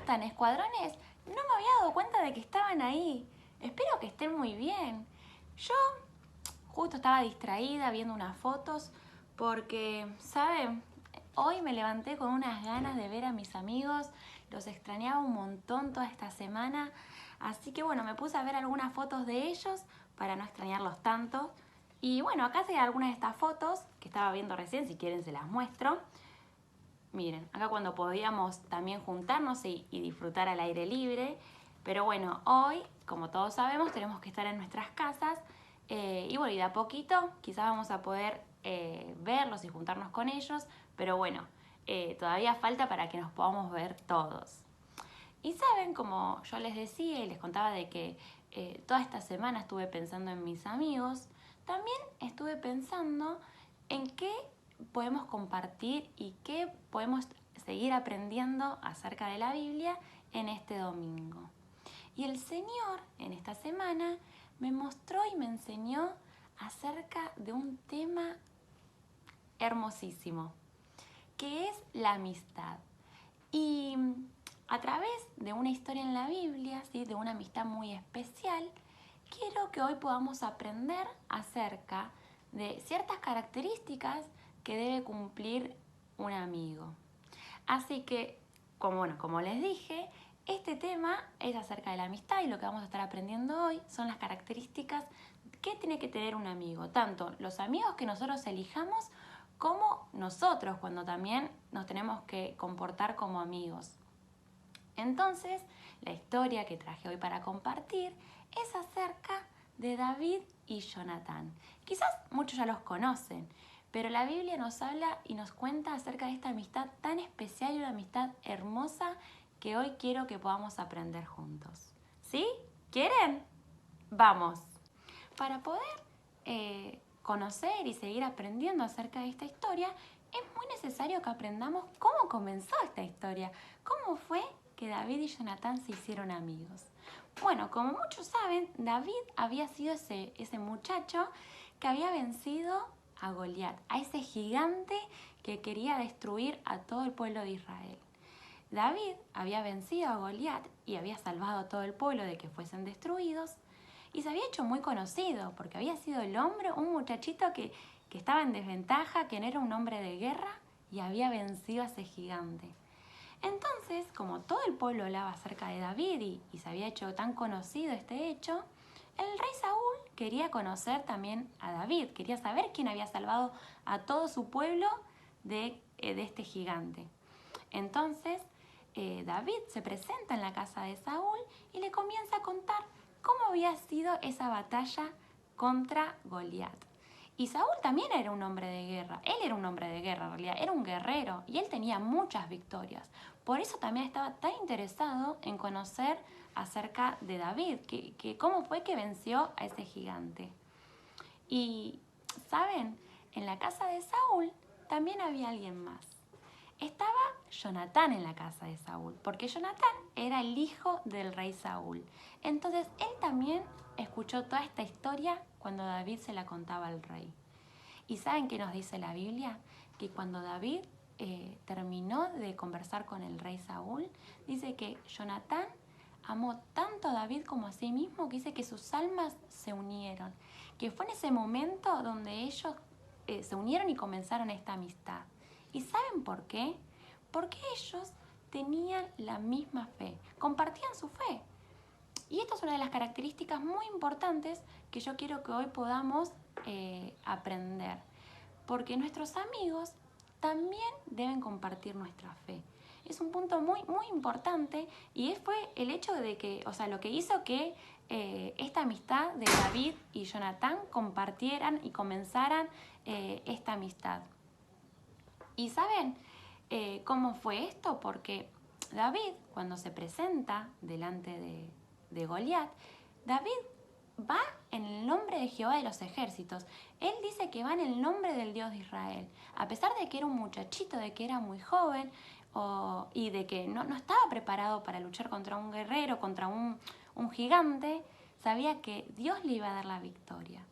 están, escuadrones? No me había dado cuenta de que estaban ahí. Espero que estén muy bien. Yo justo estaba distraída viendo unas fotos porque, ¿saben? Hoy me levanté con unas ganas de ver a mis amigos. Los extrañaba un montón toda esta semana. Así que bueno, me puse a ver algunas fotos de ellos para no extrañarlos tanto. Y bueno, acá hay algunas de estas fotos que estaba viendo recién, si quieren se las muestro. Miren, acá cuando podíamos también juntarnos y disfrutar al aire libre. Pero bueno, hoy, como todos sabemos, tenemos que estar en nuestras casas. Y bueno, y de a poquito quizás vamos a poder verlos y juntarnos con ellos. Pero bueno, todavía falta para que nos podamos ver todos. Y saben, como yo les decía y les contaba de que toda esta semana estuve pensando en mis amigos, también estuve pensando en qué podemos compartir y qué podemos seguir aprendiendo acerca de la Biblia en este domingo. Y el Señor en esta semana me mostró y me enseñó acerca de un tema hermosísimo, que es la amistad. Y a través de una historia en la Biblia, ¿sí? De una amistad muy especial, quiero que hoy podamos aprender acerca de ciertas características que debe cumplir un amigo. Así que, como les dije, este tema es acerca de la amistad y lo que vamos a estar aprendiendo hoy son las características que tiene que tener un amigo, tanto los amigos que nosotros elijamos como nosotros cuando también nos tenemos que comportar como amigos. Entonces, la historia que traje hoy para compartir es acerca de David y Jonatán. Quizás muchos ya los conocen, pero la Biblia nos habla y nos cuenta acerca de esta amistad tan especial y una amistad hermosa que hoy quiero que podamos aprender juntos. ¿Sí? ¿Quieren? Vamos. Para poder conocer y seguir aprendiendo acerca de esta historia, es muy necesario que aprendamos cómo comenzó esta historia, cómo fue que David y Jonatán se hicieron amigos. Bueno, como muchos saben, David había sido ese muchacho que había vencido a Goliat, a ese gigante que quería destruir a todo el pueblo de Israel. David había vencido a Goliat y había salvado a todo el pueblo de que fuesen destruidos. Y se había hecho muy conocido porque había sido el hombre, un muchachito que estaba en desventaja, que no era un hombre de guerra y había vencido a ese gigante. Entonces, como todo el pueblo hablaba acerca de David y se había hecho tan conocido este hecho, el rey Saúl quería conocer también a David, quería saber quién había salvado a todo su pueblo de este gigante. Entonces, David se presenta en la casa de Saúl y le comienza a contar cómo había sido esa batalla contra Goliat. Y Saúl también era un hombre de guerra. Él era un hombre de guerra en realidad, era un guerrero y él tenía muchas victorias. Por eso también estaba tan interesado en conocer acerca de David, que cómo fue que venció a ese gigante. Y, ¿saben? En la casa de Saúl también había alguien más. Estaba Jonatán en la casa de Saúl, porque Jonatán era el hijo del rey Saúl. Entonces él también escuchó toda esta historia cuando David se la contaba al rey. ¿Y saben qué nos dice la Biblia? Que cuando David terminó de conversar con el rey Saúl, dice que Jonatán amó tanto a David como a sí mismo, que dice que sus almas se unieron. Que fue en ese momento donde ellos se unieron y comenzaron esta amistad. ¿Y saben por qué? Porque ellos tenían la misma fe, compartían su fe. Y esta es una de las características muy importantes que yo quiero que hoy podamos aprender. Porque nuestros amigos también deben compartir nuestra fe. Es un punto muy, muy importante y fue el hecho de que, o sea, lo que hizo que esta amistad de David y Jonatán compartieran y comenzaran esta amistad. ¿Y saben cómo fue esto? Porque David, cuando se presenta delante de Goliat, David va en el nombre de Jehová de los ejércitos. Él dice que va en el nombre del Dios de Israel. A pesar de que era un muchachito, de que era muy joven y de que no estaba preparado para luchar contra un guerrero, contra un gigante, sabía que Dios le iba a dar la victoria.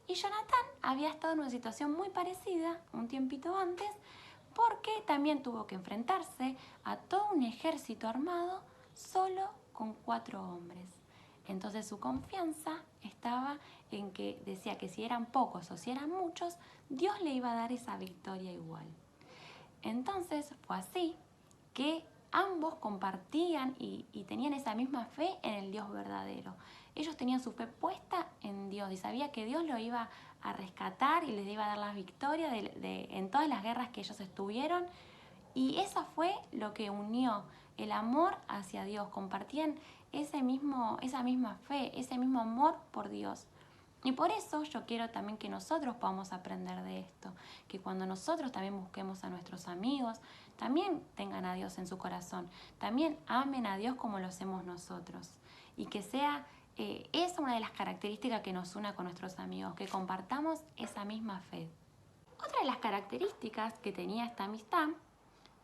Y Jonatán había estado en una situación muy parecida un tiempito antes, porque también tuvo que enfrentarse a todo un ejército armado solo con 4 hombres. Entonces su confianza estaba en que decía que si eran pocos o si eran muchos, Dios le iba a dar esa victoria igual. Entonces fue así que ambos compartían y tenían esa misma fe en el Dios verdadero. Ellos tenían su fe puesta en Dios y sabían que Dios lo iba a rescatar y les iba a dar la victoria en todas las guerras que ellos estuvieron. Y eso fue lo que unió el amor hacia Dios. Compartían esa misma fe, ese mismo amor por Dios. Y por eso yo quiero también que nosotros podamos aprender de esto, que cuando nosotros también busquemos a nuestros amigos, también tengan a Dios en su corazón, también amen a Dios como lo hacemos nosotros. Y que sea esa una de las características que nos una con nuestros amigos, que compartamos esa misma fe. Otra de las características que tenía esta amistad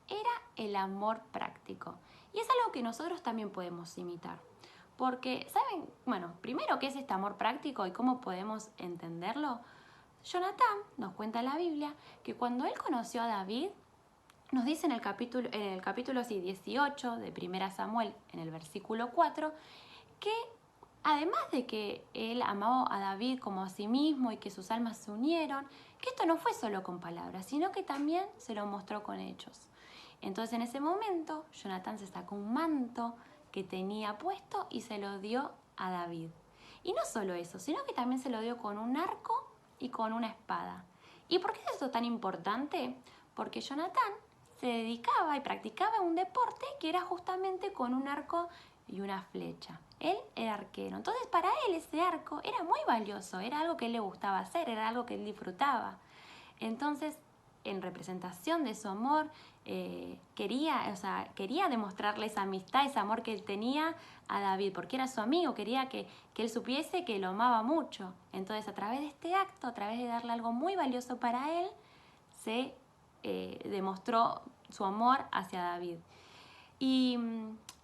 era el amor práctico. Y es algo que nosotros también podemos imitar. Porque, ¿saben? Bueno, primero, ¿qué es este amor práctico y cómo podemos entenderlo? Jonatán nos cuenta en la Biblia que cuando él conoció a David, nos dice en el capítulo 18 de 1 Samuel, en el versículo 4, que además de que él amaba a David como a sí mismo y que sus almas se unieron, que esto no fue solo con palabras, sino que también se lo mostró con hechos. Entonces en ese momento, Jonatán se sacó un manto que tenía puesto y se lo dio a David. Y no solo eso, sino que también se lo dio con un arco y con una espada. ¿Y por qué es esto tan importante? Porque Jonatán se dedicaba y practicaba un deporte que era justamente con un arco y una flecha. Él era arquero. Entonces para él ese arco era muy valioso, era algo que él le gustaba hacer, era algo que él disfrutaba. Entonces, en representación de su amor, quería demostrarle esa amistad, ese amor que él tenía a David, porque era su amigo, quería que él supiese que lo amaba mucho. Entonces, a través de este acto, a través de darle algo muy valioso para él, se demostró su amor hacia David. Y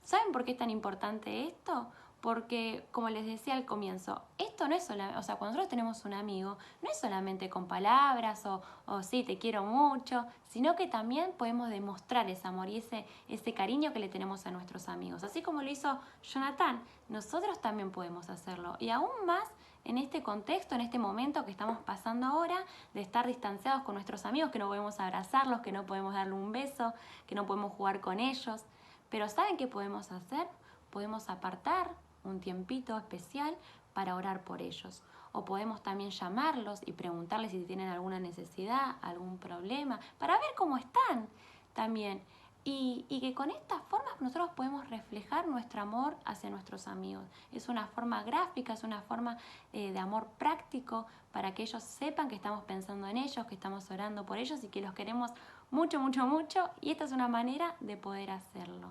¿saben por qué es tan importante esto? Porque, como les decía al comienzo, esto no es solamente, o sea, cuando nosotros tenemos un amigo, no es solamente con palabras o sí, te quiero mucho, sino que también podemos demostrar ese amor y ese cariño que le tenemos a nuestros amigos. Así como lo hizo Jonatán, nosotros también podemos hacerlo. Y aún más en este contexto, en este momento que estamos pasando ahora, de estar distanciados con nuestros amigos, que no podemos abrazarlos, que no podemos darle un beso, que no podemos jugar con ellos. Pero ¿saben qué podemos hacer? Podemos apartar un tiempito especial para orar por ellos. O podemos también llamarlos y preguntarles si tienen alguna necesidad, algún problema, para ver cómo están también. Y que con esta forma nosotros podemos reflejar nuestro amor hacia nuestros amigos. Es una forma gráfica, es una forma de amor práctico para que ellos sepan que estamos pensando en ellos, que estamos orando por ellos y que los queremos mucho, mucho, mucho. Y esta es una manera de poder hacerlo.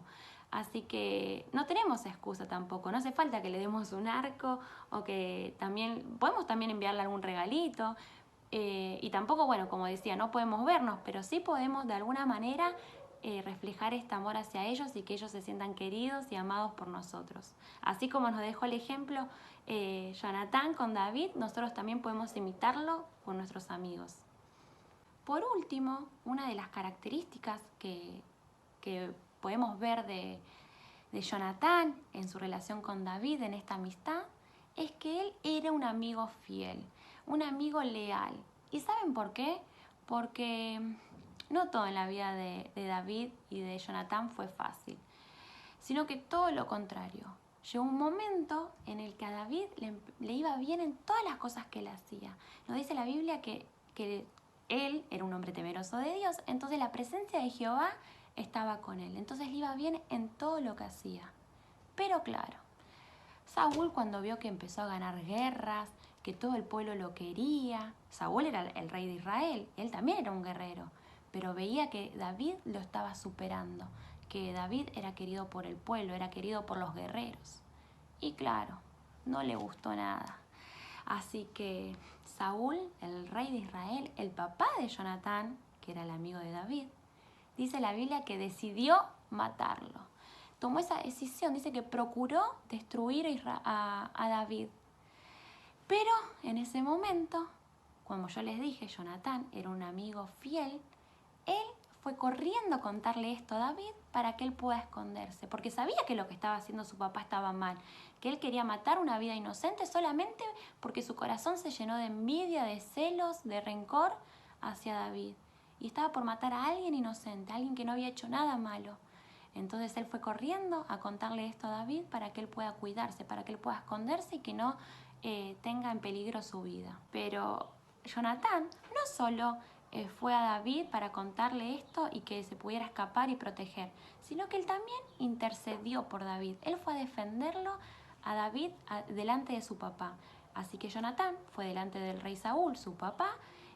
Así que no tenemos excusa tampoco, no hace falta que le demos un arco o que podemos también enviarle algún regalito. Y tampoco, bueno, como decía, no podemos vernos, pero sí podemos de alguna manera reflejar este amor hacia ellos y que ellos se sientan queridos y amados por nosotros. Así como nos dejó el ejemplo Jonatán con David, nosotros también podemos imitarlo con nuestros amigos. Por último, una de las características que podemos ver de Jonatán en su relación con David, en esta amistad, es que él era un amigo fiel, un amigo leal. ¿Y saben por qué? Porque no todo en la vida de David y de Jonatán fue fácil, sino que todo lo contrario. Llegó un momento en el que a David le iba bien en todas las cosas que él hacía. Nos dice la Biblia que él era un hombre temeroso de Dios, entonces la presencia de Jehová estaba con él. Entonces le iba bien en todo lo que hacía. Pero claro, Saúl cuando vio que empezó a ganar guerras, que todo el pueblo lo quería, Saúl era el rey de Israel, él también era un guerrero, pero veía que David lo estaba superando, que David era querido por el pueblo, era querido por los guerreros. Y claro, no le gustó nada. Así que Saúl, el rey de Israel, el papá de Jonatán, que era el amigo de David, dice la Biblia que decidió matarlo. Tomó esa decisión, dice que procuró destruir a David. Pero en ese momento, como yo les dije, Jonatán era un amigo fiel, él fue corriendo a contarle esto a David para que él pueda esconderse, porque sabía que lo que estaba haciendo su papá estaba mal, que él quería matar una vida inocente solamente porque su corazón se llenó de envidia, de celos, de rencor hacia David. Y estaba por matar a alguien inocente, a alguien que no había hecho nada malo. Entonces él fue corriendo a contarle esto a David para que él pueda cuidarse, para que él pueda esconderse y que no tenga en peligro su vida. Pero Jonatán no solo fue a David para contarle esto y que se pudiera escapar y proteger, sino que él también intercedió por David. Él fue a defenderlo a David delante de su papá. Así que Jonatán fue delante del rey Saúl, su papá,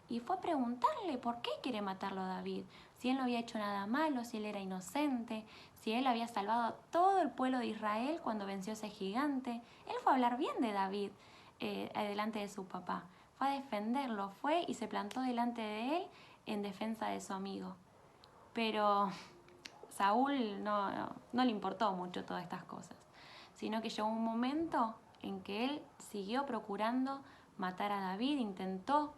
y fue a preguntarle por qué quiere matarlo a David, si él no había hecho nada malo, si él era inocente, si él había salvado a todo el pueblo de Israel cuando venció a ese gigante. Él fue a hablar bien de David delante de su papá, fue a defenderlo, fue y se plantó delante de él en defensa de su amigo. Pero Saúl no le importó mucho todas estas cosas, sino que llegó un momento en que él siguió procurando matar a David, intentó,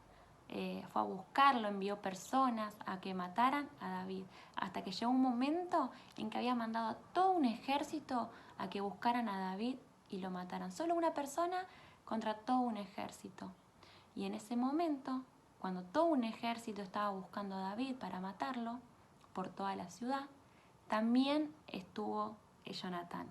fue a buscarlo, envió personas a que mataran a David, hasta que llegó un momento en que había mandado a todo un ejército a que buscaran a David y lo mataran. Solo una persona contra todo un ejército. Y en ese momento, cuando todo un ejército estaba buscando a David para matarlo por toda la ciudad, también estuvo Jonatán.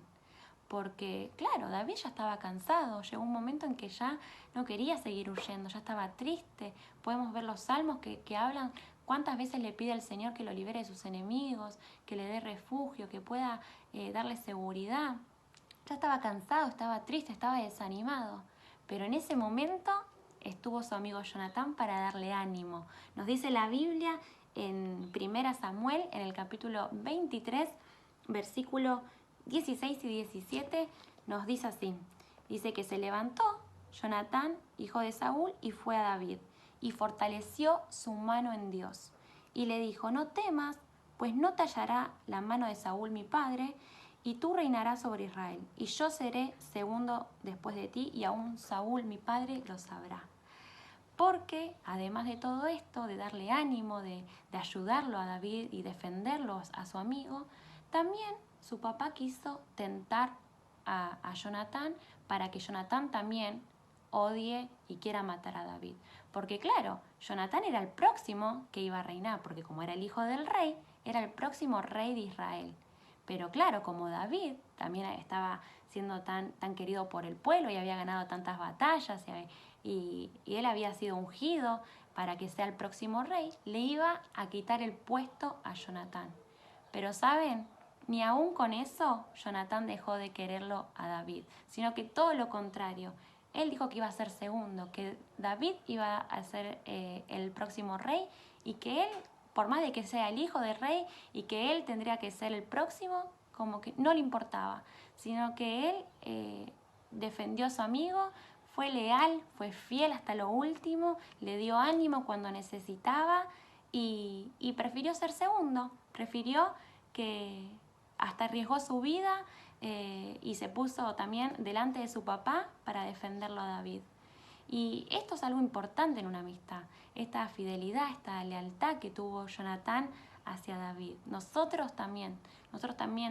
Porque, claro, David ya estaba cansado, llegó un momento en que ya no quería seguir huyendo, ya estaba triste. Podemos ver los salmos que hablan cuántas veces le pide al Señor que lo libere de sus enemigos, que le dé refugio, que pueda darle seguridad. Ya estaba cansado, estaba triste, estaba desanimado. Pero en ese momento estuvo su amigo Jonatán para darle ánimo. Nos dice la Biblia en 1 Samuel, en el capítulo 23, versículo 16 y 17, nos dice así. Dice que se levantó Jonatán, hijo de Saúl, y fue a David, y fortaleció su mano en Dios. Y le dijo, no temas, pues no te hallará la mano de Saúl mi padre, y tú reinarás sobre Israel, y yo seré segundo después de ti, y aún Saúl mi padre lo sabrá. Porque además de todo esto, de darle ánimo, de ayudarlo a David y defenderlo a su amigo, también su papá quiso tentar a Jonatán para que Jonatán también odie y quiera matar a David. Porque claro, Jonatán era el próximo que iba a reinar, porque como era el hijo del rey, era el próximo rey de Israel. Pero claro, como David también estaba siendo tan querido por el pueblo y había ganado tantas batallas y él había sido ungido para que sea el próximo rey, le iba a quitar el puesto a Jonatán. Pero ¿saben? Ni aún con eso Jonatán dejó de quererlo a David, sino que todo lo contrario. Él dijo que iba a ser segundo, que David iba a ser el próximo rey y que él, por más de que sea el hijo del rey y que él tendría que ser el próximo, como que no le importaba, sino que él defendió a su amigo, fue leal, fue fiel hasta lo último, le dio ánimo cuando necesitaba y prefirió ser segundo, prefirió que hasta arriesgó su vida y se puso también delante de su papá para defenderlo a David. Y esto es algo importante en una amistad, esta fidelidad, esta lealtad que tuvo Jonatán hacia David. Nosotros también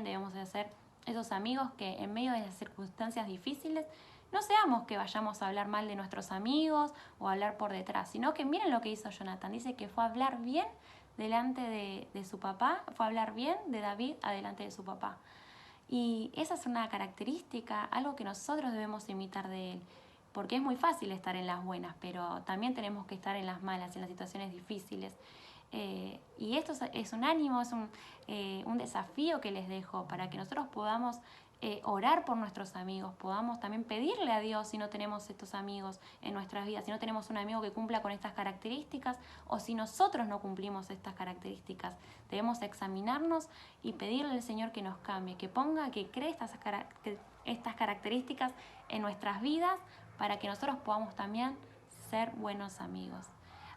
debemos de ser esos amigos que en medio de las circunstancias difíciles no seamos que vayamos a hablar mal de nuestros amigos o a hablar por detrás, sino que miren lo que hizo Jonatán. Dice que fue a hablar bien delante de su papá, fue a hablar bien de David adelante de su papá. Y esa es una característica, algo que nosotros debemos imitar de él, porque es muy fácil estar en las buenas, pero también tenemos que estar en las malas, en las situaciones difíciles. Y esto es un ánimo, es un desafío que les dejo para que nosotros podamos orar por nuestros amigos, podamos también pedirle a Dios si no tenemos estos amigos en nuestras vidas, si no tenemos un amigo que cumpla con estas características o si nosotros no cumplimos estas características. Debemos examinarnos y pedirle al Señor que nos cambie, que ponga, que cree estas características en nuestras vidas para que nosotros podamos también ser buenos amigos.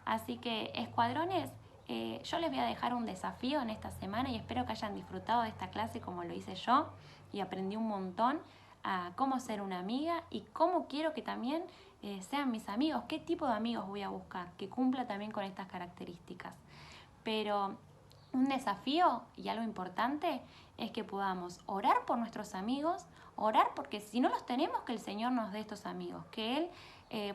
Así que, escuadrones, yo les voy a dejar un desafío en esta semana y espero que hayan disfrutado de esta clase como lo hice yo y aprendí un montón a cómo ser una amiga y cómo quiero que también sean mis amigos, qué tipo de amigos voy a buscar, que cumpla también con estas características. Pero un desafío y algo importante es que podamos orar por nuestros amigos, orar porque si no los tenemos, que el Señor nos dé estos amigos, que Él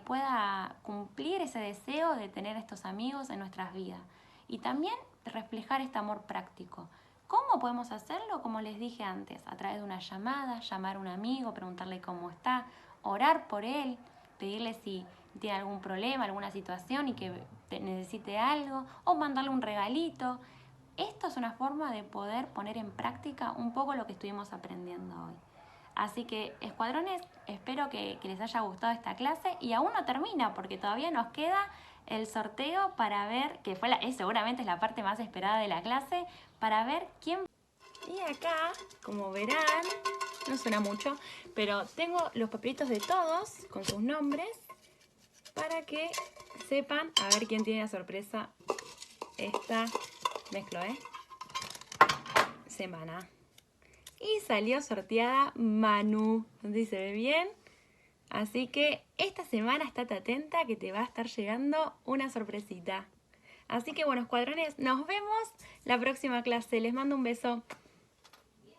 pueda cumplir ese deseo de tener estos amigos en nuestras vidas. Y también reflejar este amor práctico. ¿Cómo podemos hacerlo? Como les dije antes, a través de una llamada, llamar a un amigo, preguntarle cómo está, orar por él, pedirle si tiene algún problema, alguna situación y que necesite algo, o mandarle un regalito. Esto es una forma de poder poner en práctica un poco lo que estuvimos aprendiendo hoy. Así que, escuadrones, espero que les haya gustado esta clase y aún no termina porque todavía nos queda el sorteo para ver, que seguramente es la parte más esperada de la clase, para ver quién... Y acá, como verán, no suena mucho, pero tengo los papelitos de todos con sus nombres para que sepan a ver quién tiene la sorpresa esta semana. Y salió sorteada Manu. ¿Sí se ve bien? Así que esta semana estate atenta que te va a estar llegando una sorpresita. Así que bueno, escuadrones, nos vemos la próxima clase. Les mando un beso.